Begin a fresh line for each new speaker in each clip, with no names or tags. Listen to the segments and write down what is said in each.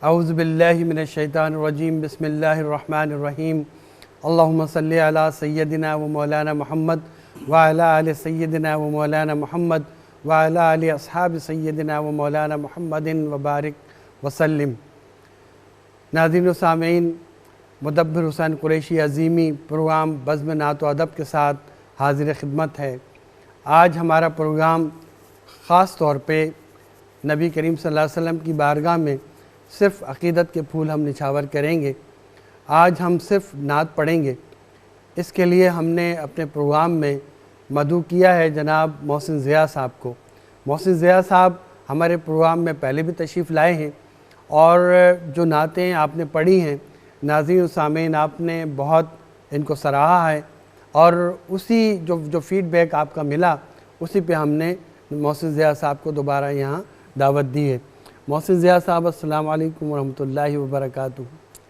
اعوذ باللہ من الشیطان الرجیم بسم اللہ الرحمن الرحیم اللہم صلی علی سیدنا و مولانا محمد وعلی آل سیدنا و مولانا محمد وعلی آل اصحاب سیدنا و مولانا محمد وبارک وسلم۔ ناظرین و سامعین، مدبر حسین قریشی عظیمی پروگرام بزم نعت و ادب کے ساتھ حاضر خدمت ہے۔ آج ہمارا پروگرام خاص طور پہ نبی کریم صلی اللہ علیہ وسلم کی بارگاہ میں صرف عقیدت کے پھول ہم نچھاور کریں گے۔ آج ہم صرف نعت پڑھیں گے۔ اس کے لیے ہم نے اپنے پروگرام میں مدعو کیا ہے جناب محسن ضیاء صاحب کو۔ محسن ضیاء صاحب ہمارے پروگرام میں پہلے بھی تشریف لائے ہیں اور جو نعتیں آپ نے پڑھی ہیں، ناظرین و سامعین، آپ نے بہت ان کو سراہا ہے اور اسی جو فیڈ بیک آپ کا ملا، اسی پہ ہم نے محسن ضیاء صاحب کو دوبارہ یہاں دعوت دی ہے۔ محسن ضیاء صاحب، السلام علیکم ورحمۃ اللہ وبرکاتہ۔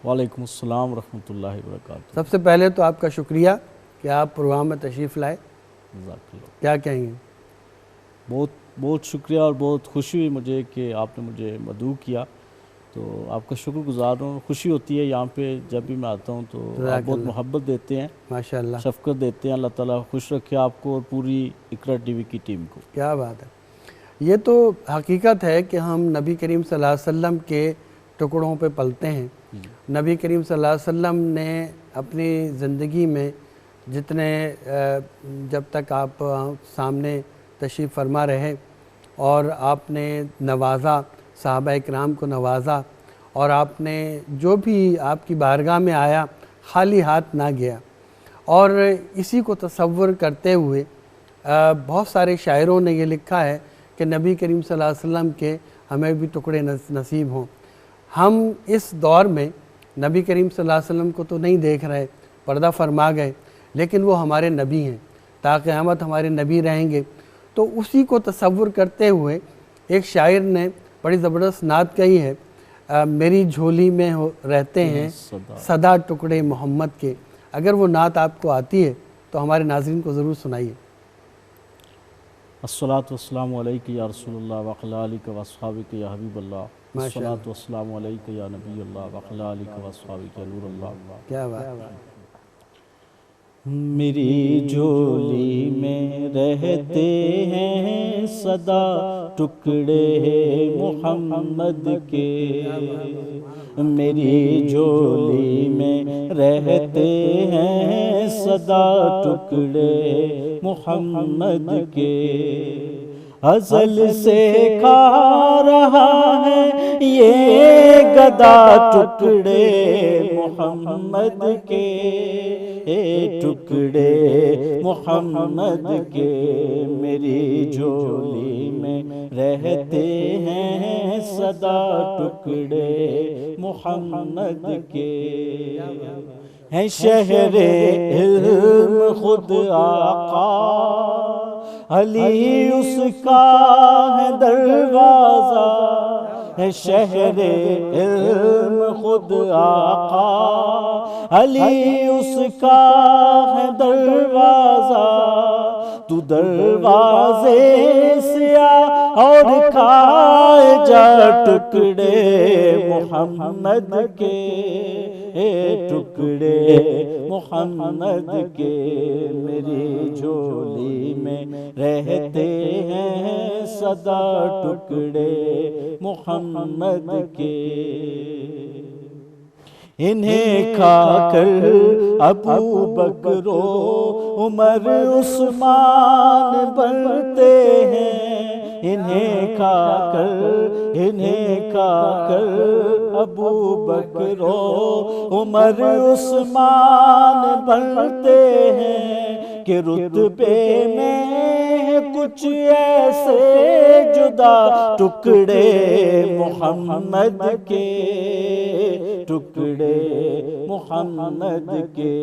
وعلیکم السلام ورحمۃ اللہ وبرکاتہ۔
سب سے پہلے تو آپ کا شکریہ کہ آپ پروگرام میں تشریف لائے۔
جزاک اللہ۔
کیا کہیں گے؟
بہت شکریہ اور بہت خوشی ہوئی مجھے کہ آپ نے مجھے مدعو کیا، تو آپ کا شکر گزار ہوں۔ خوشی ہوتی ہے یہاں پہ جب بھی میں آتا ہوں تو آپ بہت محبت دیتے ہیں،
ماشاءاللہ،
شفقت دیتے ہیں۔ اللہ تعالیٰ خوش رکھے آپ کو اور پوری اقرا ٹی وی کی ٹیم کو۔
کیا بات ہے۔ یہ تو حقیقت ہے کہ ہم نبی کریم صلی اللہ علیہ وسلم کے ٹکڑوں پہ پلتے ہیں۔ نبی کریم صلی اللہ علیہ وسلم نے اپنی زندگی میں جتنے جب تک آپ سامنے تشریف فرما رہے اور آپ نے نوازا، صحابہ اکرام کو نوازا، اور آپ نے جو بھی آپ کی بارگاہ میں آیا خالی ہاتھ نہ گیا، اور اسی کو تصور کرتے ہوئے بہت سارے شاعروں نے یہ لکھا ہے کہ نبی کریم صلی اللہ علیہ وسلم کے ہمیں بھی ٹکڑے نصیب ہوں۔ ہم اس دور میں نبی کریم صلی اللہ علیہ وسلم کو تو نہیں دیکھ رہے، پردہ فرما گئے، لیکن وہ ہمارے نبی ہیں، تا قیامت ہمارے نبی رہیں گے۔ تو اسی کو تصور کرتے ہوئے ایک شاعر نے بڑی زبردست نعت کہی ہے، میری جھولی میں رہتے ہیں صدا ٹکڑے محمد کے۔ اگر وہ نعت آپ کو آتی ہے تو ہمارے ناظرین کو ضرور سنائیے۔
الصلاۃ والسلام علیک یا رسول اللہ وعلی آلک واصحابک یا حبیب اللہ، الصلاۃ والسلام علیک یا نبی اللہ وعلی آلک واصحابک یا نور اللہ۔
کیا بات۔
میری جھولی میں رہتے ہیں صدا ٹکڑے محمد کے، میری جھولی میں رہتے ہیں صدا ٹکڑے محمد کے، ازل سے کھا رہا ہے یہ گدا ٹکڑے محمد کے، ٹکڑے محمد کے، میری جھولی میں رہتے ہیں صدا ٹکڑے محمد کے، ہیں شہر علم خود آقا، علی اس کا ہے دروازہ، ہے شہر علم خود آقا، علی اس کا ہے دروازہ، تو دروازے سے آ اور کھائے جا ٹکڑے محمد کے، ٹکڑے محمد کے، میری جھولی میں رہتے ہیں صدا ٹکڑے محمد کے، انہیں کھا کر ابو بکر و عمر عثمان بنتے ہیں، انہیں کھا کر ابو بکر و عمر عثمان بنتے ہیں، کہ رتبے میں کچھ ایسے جدا ٹکڑے محمد کے، ٹکڑے محمد کے،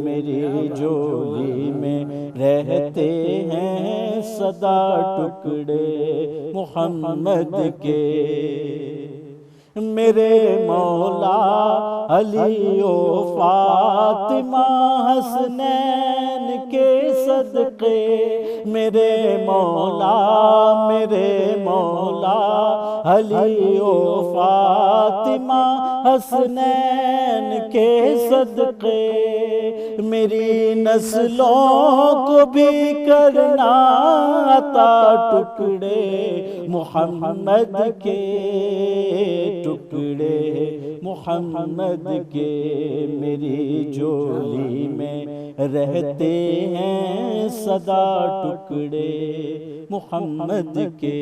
میری جھولی میں رہتے ہیں صدا ٹکڑے محمد کے، میرے مولا علی و فاطمہ حسنین کے صدقے، میرے مولا علی و فاطمہ فاطمہ حسنین کے صدقے میری نسلوں کو بھی کرنا عطا ٹکڑے محمد کے ٹکڑے محمد کے میری جھولی میں رہتے ہیں صدا ٹکڑے محمد کے۔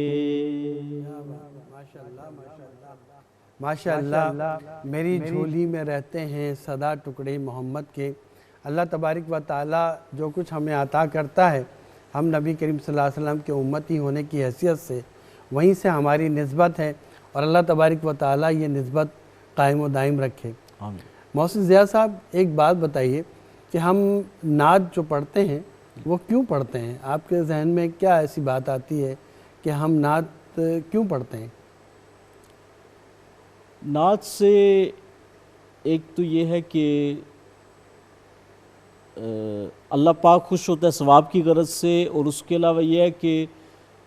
ماشاء اللہ میری جھولی میں رہتے ہیں صدا ٹکڑے محمد کے۔ اللہ تبارک و تعالیٰ جو کچھ ہمیں عطا کرتا ہے ہم نبی کریم صلی اللہ علیہ وسلم کے امتی ہونے کی حیثیت سے وہیں سے ہماری نسبت ہے، اور اللہ تبارک و تعالیٰ یہ نسبت قائم و دائم رکھے۔ محسن ضیاء صاحب ایک بات بتائیے کہ ہم نعت جو پڑھتے ہیں وہ کیوں پڑھتے ہیں؟ آپ کے ذہن میں کیا ایسی بات آتی ہے کہ ہم نعت کیوں پڑھتے ہیں؟
نعت سے ایک تو یہ ہے کہ اللہ پاک خوش ہوتا ہے ثواب کی غرض سے، اور اس کے علاوہ یہ ہے کہ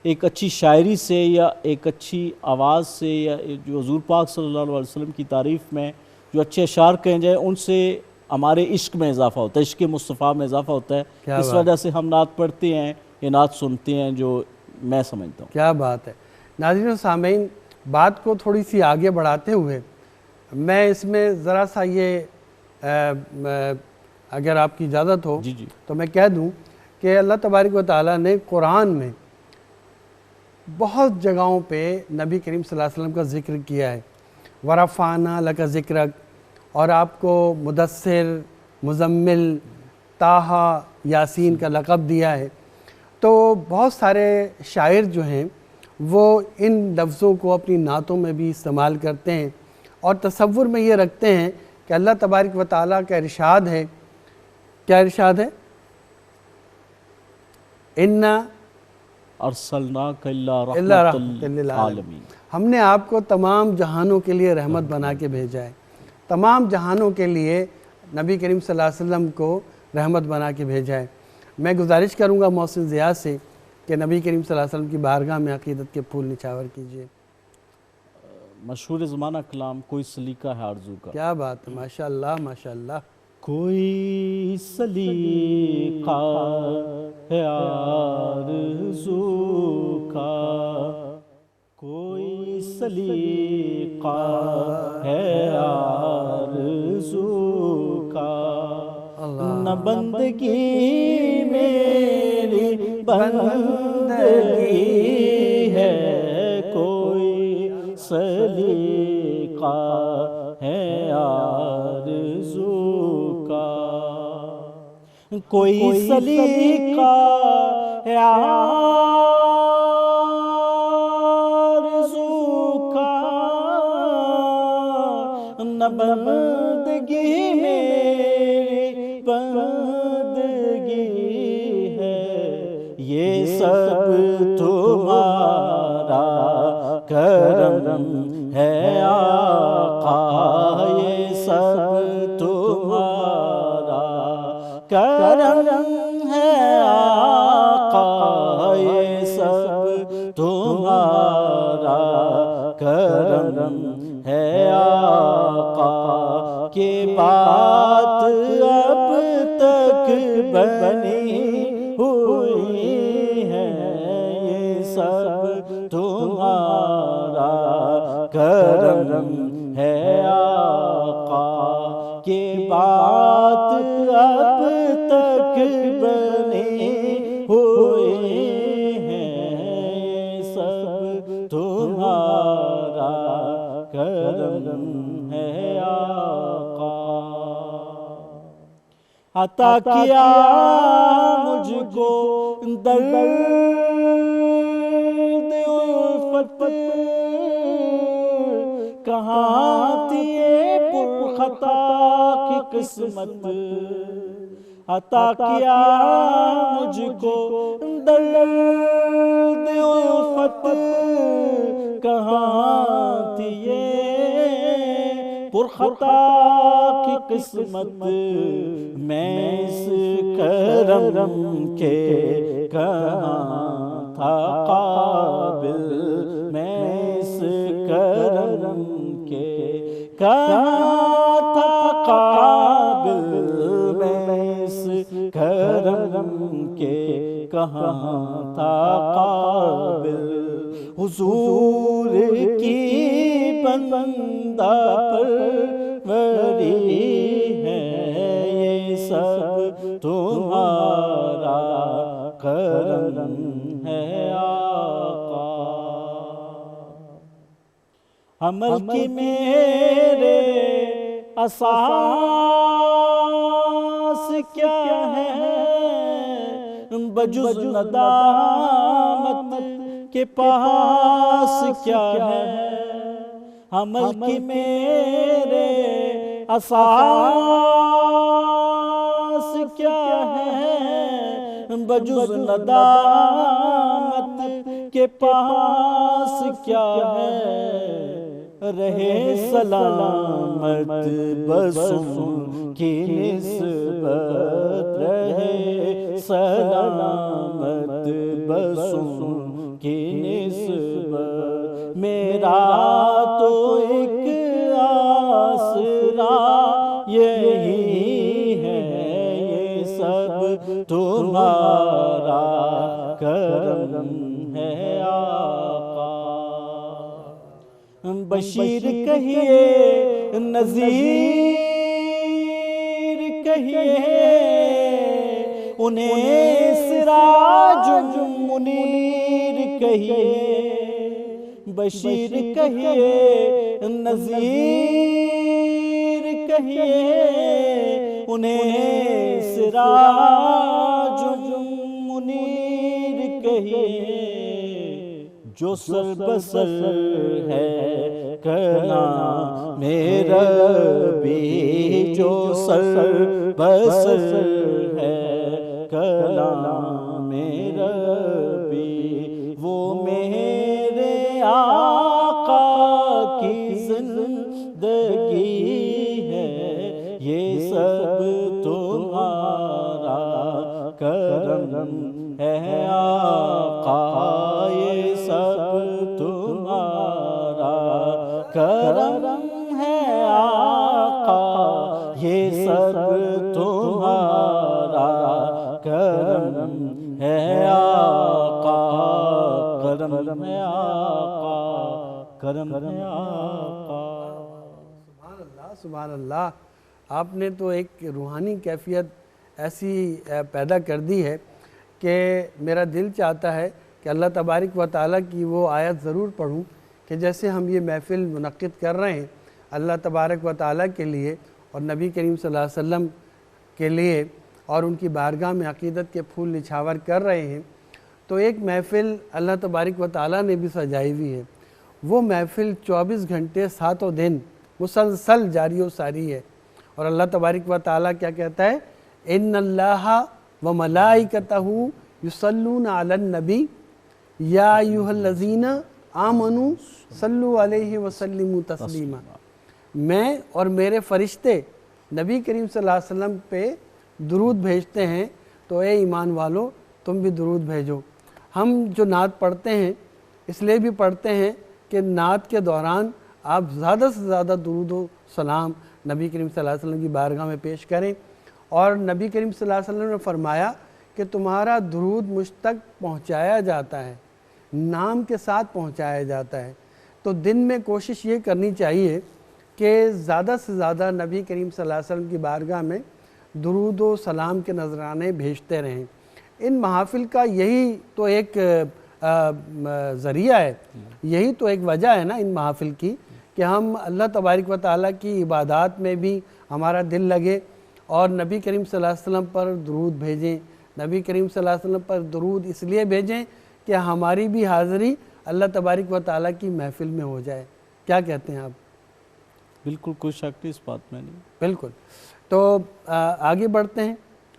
ایک اچھی شاعری سے یا ایک اچھی آواز سے یا جو حضور پاک صلی اللہ علیہ وسلم کی تعریف میں جو اچھے اشعار کہیں جائیں ان سے ہمارے عشق میں اضافہ ہوتا ہے، عشق مصطفیٰ میں اضافہ ہوتا ہے۔ اس وجہ سے ہم نعت پڑھتے ہیں یا نعت سنتے ہیں، جو میں سمجھتا ہوں۔
کیا بات ہے۔ ناظرین و سامعین، بات کو تھوڑی سی آگے بڑھاتے ہوئے میں اس میں ذرا سا یہ اگر آپ کی اجازت ہو تو میں کہہ دوں کہ اللہ تبارک و تعالیٰ نے قرآن میں بہت جگہوں پہ نبی کریم صلی اللہ علیہ وسلم کا ذکر کیا ہے۔ وَرَفَعْنَا لَكَ ذِكْرَكَ، اور آپ کو مدثر، مزمل، طٰہٰ، یاسین کا لقب دیا ہے۔ تو بہت سارے شاعر جو ہیں وہ ان لفظوں کو اپنی نعتوں میں بھی استعمال کرتے ہیں اور تصور میں یہ رکھتے ہیں کہ اللہ تبارک و تعالیٰ کا ارشاد ہے، کیا ارشاد ہے؟ اِنَّا
ارسلناک الا
اللہ
رحمۃ
رحمۃ
للعالمین،
ہم نے آپ کو تمام جہانوں کے لیے رحمت بنا کے بھیجا ہے۔ تمام جہانوں کے لیے نبی کریم صلی اللہ علیہ وسلم کو رحمت بنا کے بھیجا ہے۔ میں گزارش کروں گا محسن ضیاء سے کہ نبی کریم صلی اللہ علیہ وسلم کی بارگاہ میں عقیدت کے پھول نچھاور کیجیے۔
مشہور زمانہ کلام کوئی سلیقہ ہے آرزو کا۔
کیا بات ہے، ماشاءاللہ ماشاءاللہ۔
کوئی سلیقہ ہے آرزو کا، کوئی سلیقہ ہے آرزو کا، نہ بندگی میری بندگی ہے، کوئی سلیقہ ہے آرزو کا، کوئی سلیقہ ہے آرزو کا، نہ بندگی میری بندگی ہے، یہ سب تمہارا کرم ہے آقا، یہ سب تمہارا کرم ہے آقا، یہ سب تمہارا کرم ہے آقا، کہ بات اب تک بنی ہوئی ہے، یہ سب تمہارا کرم ہے آقا، کہ بات اب تک بنی ہوئی ہے، یہ سب تمہارا کرم ہے آقا۔ عطا کیا مجھ کو درد الفت، کہاں تھی یہ پرخطا کی قسمت، عطا کیا مجھ کو درد الفت، کہاں تھی یہ پرخطا کی قسمت، میں اس کرم کے کہاں تھا قابل، میں اس کرم کے کہاں تھا قابل میں اس کرم کے، کہاں تھا قابل حضور کی بندہ پروری ہے، یہ سب تمہارا کرم ہے آقا۔ حمل کی میرے اساس کیا ہے، بجز ندامت کے پاس کیا ہے۔ حمل کی میرے اساس کیا ہے، بجز ندامت کے پاس کیا ہے۔ رہے سلامت بسوں کی نسبت، رہے سلامت بسوں کی نسبت، میرا تو ایک آسرا یہی ہے، یہ سب تمہارا کرم ہے آقا۔ بشیر کہیے نذیر کہیے، انہیں سراج منیر کہیے۔ بشیر کہیے نذیر کہیے، انہیں سراج منیر کہیے۔ جو سر بسر ہے کلام ربی، جو سر بسر ہے کلام ربی، وہ میرے آقا کی زندگی ہے، یہ سب تمہارا کرم ہے آقا، یہ سب تمہارا کرم ہے آقا، یہ سب تمہارا کرم ہے آقا، کرم ہے آقا، کرم ہے آقا۔
سبحان اللہ سبحان اللہ، آپ نے تو ایک روحانی کیفیت ایسی پیدا کر دی ہے کہ میرا دل چاہتا ہے کہ اللہ تبارک و تعالیٰ کی وہ آیت ضرور پڑھوں کہ جیسے ہم یہ محفل منعقد کر رہے ہیں اللہ تبارک و تعالیٰ کے لیے اور نبی کریم صلی اللہ علیہ وسلم کے لیے، اور ان کی بارگاہ میں عقیدت کے پھول نچھاور کر رہے ہیں، تو ایک محفل اللہ تبارک و تعالیٰ نے بھی سجائی ہوئی ہے۔ وہ محفل 24 گھنٹے 7 دن مسلسل جاری و ساری ہے، اور اللہ تبارک و تعالیٰ کیا کہتا ہے؟ ان اللہ و ملائکتہ یصلون علی النبی یا ایھا الذین آمنوا صلوا علیہ وسلموا تسلیما۔ میں اور میرے فرشتے نبی کریم صلی اللہ علیہ وسلم پہ درود بھیجتے ہیں، تو اے ایمان والو تم بھی درود بھیجو۔ ہم جو نعت پڑھتے ہیں اس لیے بھی پڑھتے ہیں کہ نعت کے دوران آپ زیادہ سے زیادہ درود و سلام نبی کریم صلی اللہ علیہ وسلم کی بارگاہ میں پیش کریں، اور نبی کریم صلی اللہ علیہ وسلم نے فرمایا کہ تمہارا درود مجھ تک پہنچایا جاتا ہے، نام کے ساتھ پہنچایا جاتا ہے۔ تو دن میں کوشش یہ کرنی چاہیے کہ زیادہ سے زیادہ نبی کریم صلی اللہ علیہ وسلم کی بارگاہ میں درود و سلام کے نذرانے بھیجتے رہیں۔ ان محافل کا یہی تو ایک ذریعہ ہے، یہی تو ایک وجہ ہے نا ان محافل کی، کہ ہم اللہ تبارک و تعالیٰ کی عبادات میں بھی ہمارا دل لگے اور نبی کریم صلی اللہ علیہ وسلم پر درود بھیجیں۔ نبی کریم صلی اللہ علیہ وسلم پر درود اس لیے بھیجیں کہ ہماری بھی حاضری اللہ تبارک و تعالیٰ کی محفل میں ہو جائے۔ کیا کہتے ہیں آپ؟
بالکل، کوئی شک نہیں اس بات میں نہیں۔
بالکل۔ تو آگے بڑھتے ہیں،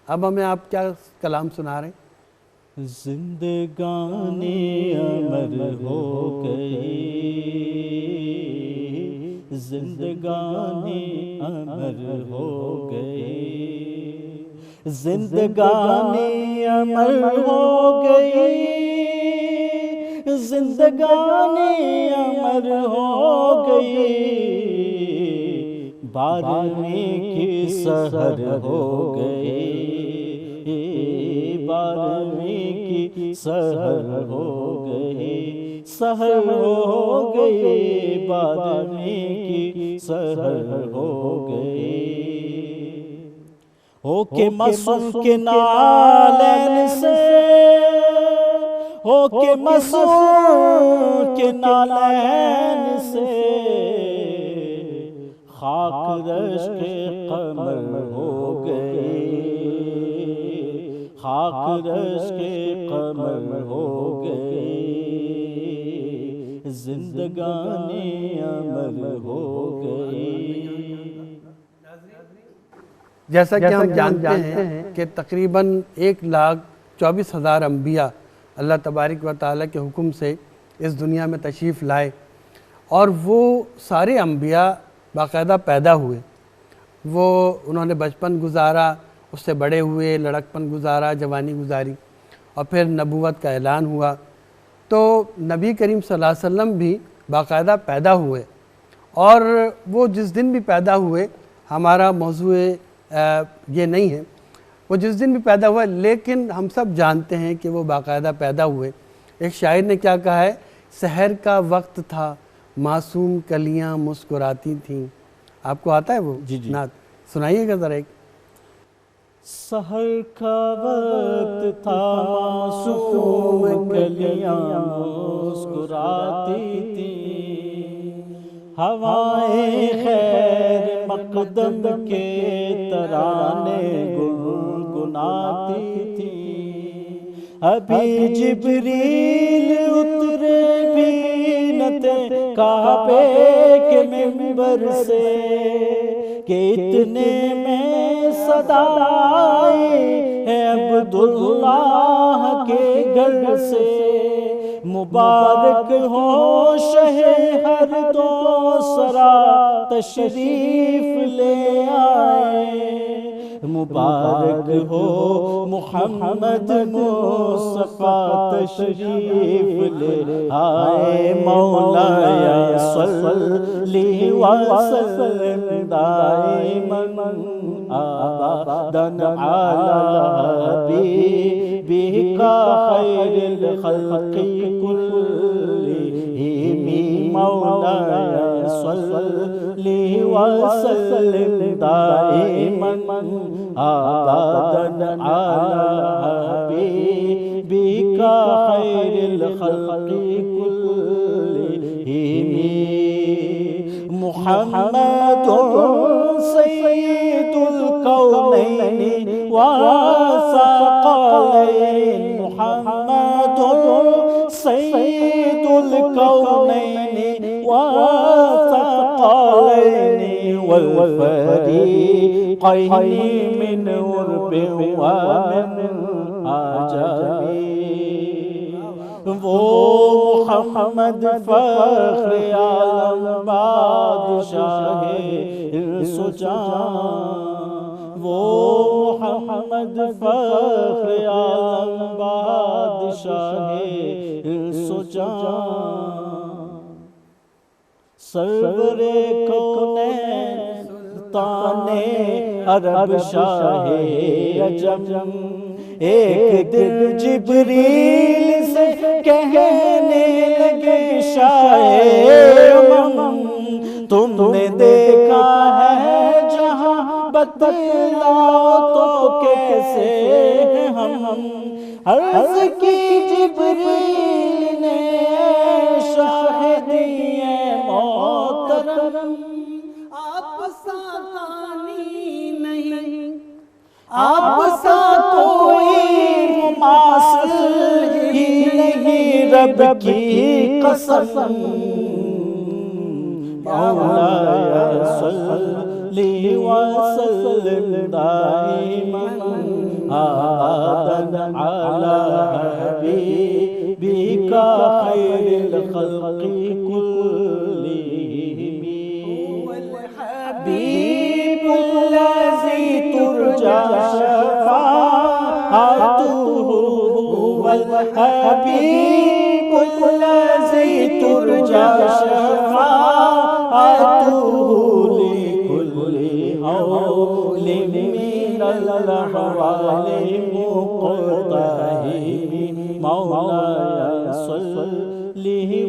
اب ہمیں آپ کیا کلام سنا رہے ہیں؟
زندگانی امر ہو گئی، زندگانی امر ہو گئی، زندگانی امر ہو گئی، زندگانی امر ہو گئی، 12ویں کی سحر ہو گئی، 12ویں کی سحر ہو گئی، سحر ہو گئی، 12ویں کی سحر ہو گئی۔ ہو کے مسعود کے نالین سے، ہو کے مسعود کے نالین سے، خاک رش کے قمر ہو گئی، خاک رش کے قمر ہو گئی، زندگانی امر ہو گئی۔
جیسا کہ ہم جانتے ہیں کہ تقریباً 1,24,000 انبیاء اللہ تبارک و تعالیٰ کے حکم سے اس دنیا میں تشریف لائے، اور وہ سارے انبیاء باقاعدہ پیدا ہوئے، انہوں نے بچپن گزارا، اس سے بڑے ہوئے، لڑکپن گزارا، جوانی گزاری، اور پھر نبوت کا اعلان ہوا۔ تو نبی کریم صلی اللہ علیہ وسلم بھی باقاعدہ پیدا ہوئے، اور وہ جس دن بھی پیدا ہوئے، ہمارا موضوع یہ نہیں ہے، وہ جس دن بھی پیدا ہوئے، لیکن ہم سب جانتے ہیں کہ وہ باقاعدہ پیدا ہوئے۔ ایک شاعر نے کیا کہا ہے، سحر کا وقت تھا معصوم کلیاں مسکراتی تھیں۔ آپ کو آتا ہے وہ نعت؟ سنائیے گا ذرا ایک۔
سحر کا وقت تھا معصوم کلیاں مسکراتی تھیں، ہوائیں خیر مقدم کے ترانے گنگناتی تھیں، ابھی جبریل اترے بھی نہ تھے کعبے کے منبر سے، کہ اتنے میں صدا آئی ہے عبداللہ کے گھر سے، مبارک ہو شہ ہر دو سرا تشریف لے آئے، مبارک ہو محمد مصطفیٰ تشریف لے آئے، مولایا صلی وسلم دائما ابدا علی حبیبک خیر الخلق کلہم، مولایا صلی وسلم دائما ابدا علی حبیبک خیر الخلق کلہم، محمد سید الکونین والثقلین، محمد سید الکونین والثقلین والفریقین من عرب ومن عجم، وہ محمد فخر عالم بادشاہ انس و جان، وہ محمد فخر عالم بادشاہ انس و جان، سرور کونین سلطان عرب شاہ عجم، ایک دن جبریل سے کہنے لگے شاہ امم، تم نے دیکھا ہے جہاں بتلاؤ تو کیسے ہم، عرض کی جبریل نے شاہدی محترم، آپ ساتانی نہیں، آپ سا کوئی مماثل ہی نہیں، رب کی قسم، مولایا صلی وسلم دائما ابدا علی حبیبک خیر الخلق کلہم، الحبیب الذی ترجى شفاعته، والحبيب الذي ترجى شفاعته لكل من الأحوال مقتحم مولاي صل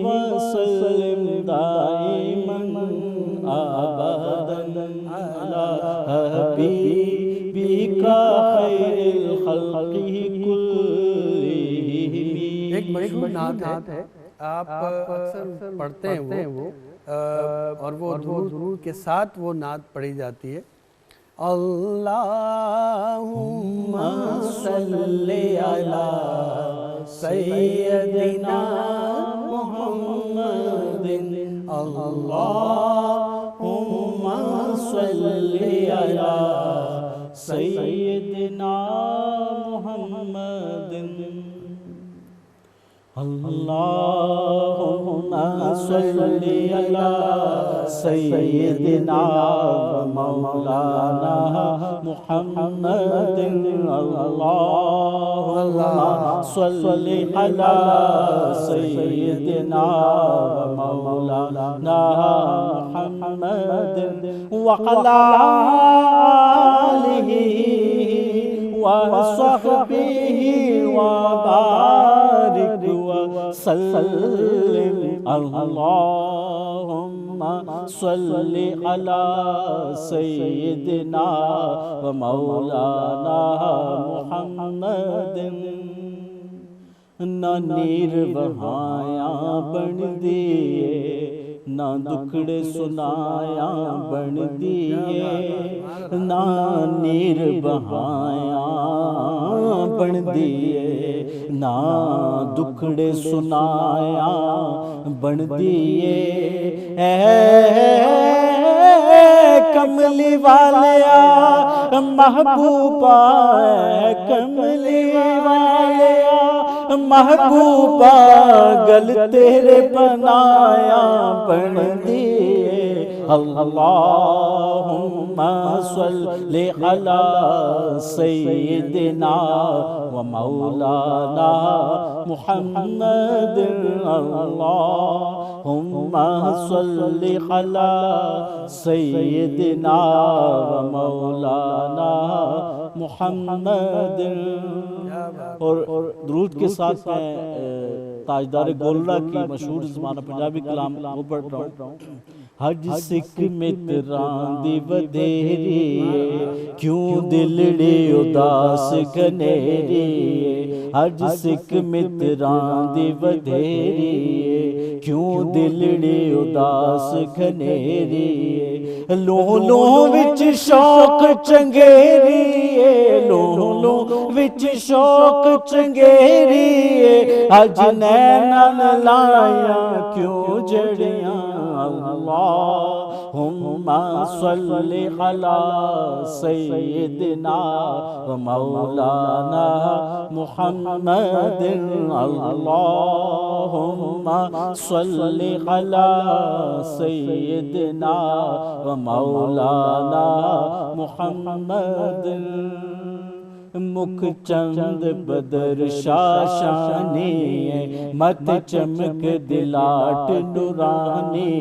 وسلم دائما أبدا على حبيبك خير الخلق كلهم.
ایک مشہور نعت ہے، آپ اکثر پڑھتے ہیں وہ، اور وہ درود کے ساتھ وہ نعت پڑھی جاتی ہے. اللہم صلی علی سیدنا محمد، اللہم صلی علی
سیدنا محمد. اللہم صلی علی سیدنا مولانا محمد. اللہم صلی علی سیدنا مولانا محمد وعلی آلہ وصحبہ وبارک وسلم. اللہم صلی علی سیدنا ومولانا محمد. نہ نیر بہایاں بن دیے، نہ دکھڑے سنایاں بن دیے، نہ نیر بہایاں بن دیے، نہ دکھڑے سنایاں بن دیے. اے کملی والیا محبوبہ، اے کملی والیا محبوبہ، گل تیرے بنایا بن دیے. اللہم صلی علی سیدنا و مولانا محمد. اللہم صلی علی سیدنا و مولانا محمد. اور درود کے ساتھ میں تاجدار گولڑا کی مشہور زمانہ پنجابی کلام وہ پڑھ رہا ہوں. حج سکھ متران دی ودھیری، کیوں دلڑی اداس گھنیری. حج سکھ متران دی ودھیری، کیوں دلڑی اداس گھنیری. لوں لوں وچ شوق چنگیری، لوں لوں وچ شوق چنگیری. حج نینن لائیاں کیوں جڑیاں. اللہم صلی علی سیدنا و مولانا محمد. اللہم صلی علی سیدنا و مولانا محمد. مکھ چند بدر شاشانی، مت چمک دلاٹ نورانی.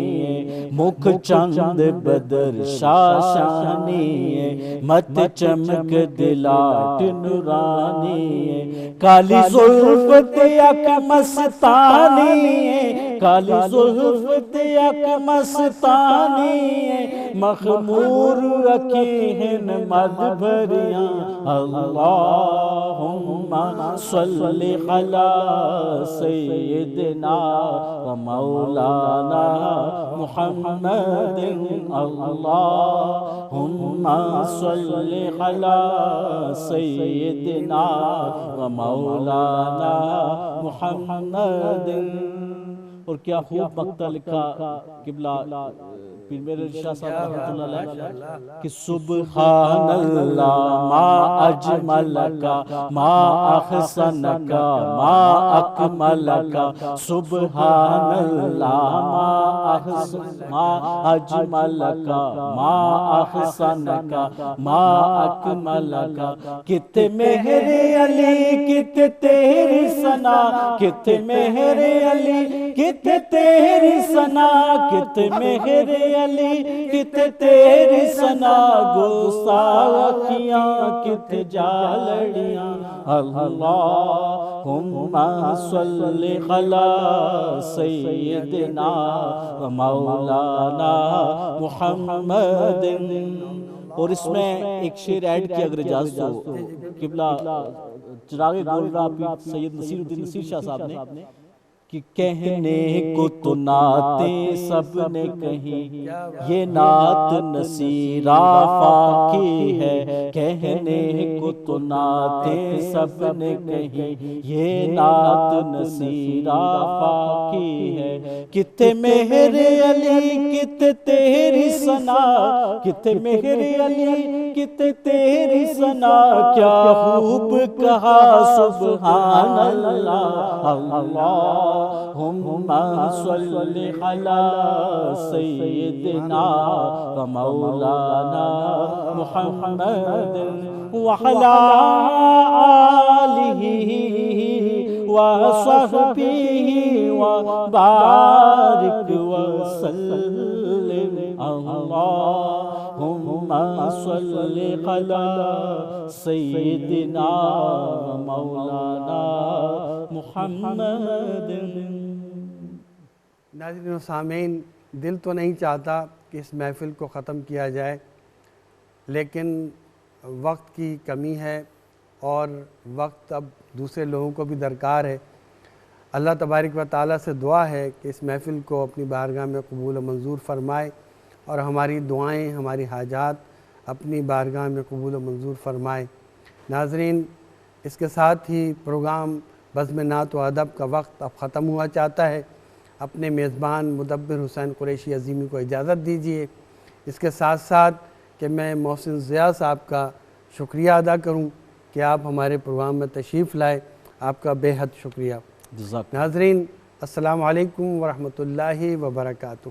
مکھ چند بدر شاشانی، مت چمک دلاٹ نورانی. کالی زلف تیک مستانی، کالی زلف تیک مستانی. مخمور رکھی ہیں مد بھریاں. اللہم صلی علی سیدنا و مولانا محمد. اللہم صلی علی سیدنا و مولانا محمد. اور کیا خوب مقطع لکھا قبلہ پیر میرے شاہ صاحب رحمۃ اللہ علیہ کہ سبحان اللہ ما اجملکا ما احسنکا ما اکملکا. سبحان اللہ ما اجملکا ما احسنکا ما اکملکا. کتے مہر علی کتے تیری ثنا، کتے مہر علی کتے تیری ثنا. کتے مہر علی کتے تیری ثنا گستاخیاں کتے جالڑیاں اللہم صلی علی سیدنا و مولانا محمد. اور اس میں ایک شعر ایڈ کیا اگر اجازت ہو قبلہ چراغ گولڈا پیر سید نصیر الدین نصیر شاہ صاحب نے کہ کہنے کو تو نعتیں سب نے کہیں یہ نعت نصیرہ فاقی ہے. کہنے کو تو نعتیں سب نے کہیں یہ نعت نصیرہ فاقی ہے. کتے مہر علی کتے تیری ثنا کتے مہر علی کتے تیری ثنا کیا خوب کہا سبحان اللہ. اللہم صلی علی سیدنا و مولانا محمد وعلی آلہ وصحبہ وبارک وسلم. اللہم صلی علی سیدنا و مولانا محمد.
ناظرین و سامعین، دل تو نہیں چاہتا کہ اس محفل کو ختم کیا جائے، لیکن وقت کی کمی ہے اور وقت اب دوسرے لوگوں کو بھی درکار ہے. اللہ تبارک و تعالیٰ سے دعا ہے کہ اس محفل کو اپنی بارگاہ میں قبول و منظور فرمائے اور ہماری دعائیں ہماری حاجات اپنی بارگاہ میں قبول و منظور فرمائے. ناظرین، اس کے ساتھ ہی پروگرام بزم نعت و ادب کا وقت اب ختم ہوا چاہتا ہے. اپنے میزبان مدبر حسین قریشی عظیمی کو اجازت دیجیے. اس کے ساتھ ساتھ کہ میں محسن ضیاء صاحب کا شکریہ ادا کروں کہ آپ ہمارے پروگرام میں تشریف لائے. آپ کا بے حد شکریہ. ناظرین، السلام علیکم ورحمۃ اللہ وبرکاتہ.